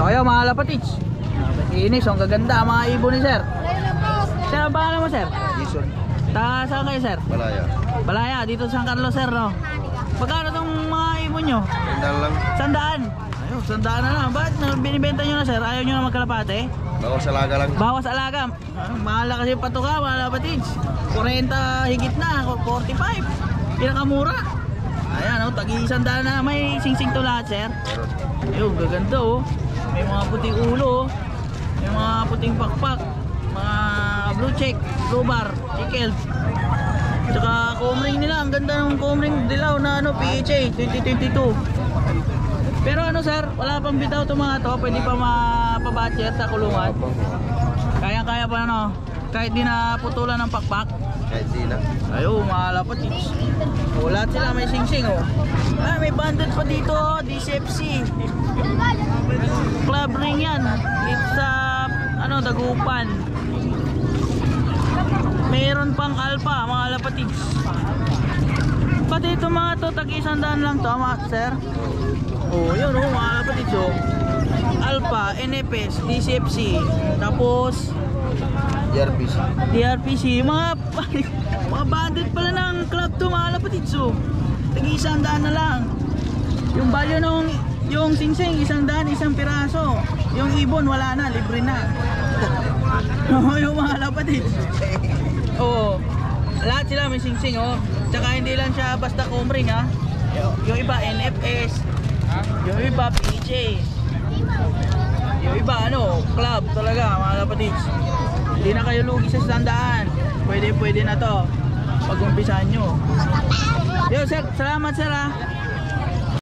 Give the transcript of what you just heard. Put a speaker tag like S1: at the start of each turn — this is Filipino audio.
S1: Ayaw mga lapatits. Inis, ang gaganda mga ibon ni sir. Sir, ang pangalan mo sir?
S2: Jason.
S1: Saan kayo sir?
S2: Balaya.
S1: Balaya, dito sa San Carlos sir no? Magkano tong mga ibon nyo?
S2: Sandal lang.
S1: 100. Ayun, 100 na lang. Bakit binibenta nyo na sir? Ayaw nyo na magkalapate?
S2: Bawas sa laga lang.
S1: Bawas alaga. Mahal kasi patuka, mga lapatits. 40 higit na, 45. Pinakamura. Ayan oh, tagi 100 na. May singsing to lahat sir. Ayun, gaganda oh. May mga puting ulo oh. May mga puting pakpak. Mga blue check, blue bar, chikel. Tsaka comring nila, ang ganda ng comring dilaw na ano, PHA 2022. Pero ano sir, wala pang bitaw itong mga to, pwede pa mapabudget sa kulungan. Kaya pa ano, kahit di na putulan ng pakpak.
S2: Kahit di na.
S1: Ayun, mga lapatits. O, lahat sila may sing-sing oh. Ah, may banded pa dito, DCFC. Club ring yan. Dito sa ano, Dagupan. Meron pang alpha, mga lapatits. Pati ito mga to, tag-100 lang to, mga sir. Oh, yun oh, mga lapatits oh. Alpha, NFS, DCFC. Tapos DRPC, mga bandit pala ng club to mga lapatits oh. Tag-100 na lang. Yung value nung yung singsing 100, isang piraso. Yung ibon wala na, libre na. Yung mga lapatits. Oo. Lahat sila may singsing oh. Tsaka hindi lang siya basta comring ha. Yung iba NFS. Yung iba PJ. Yung iba ano, club talaga mga lapatits. Hindi na kayo lugi sa 100. Pwede na to. Pag-umpisahan nyo. Yo sir, salamat sir ha.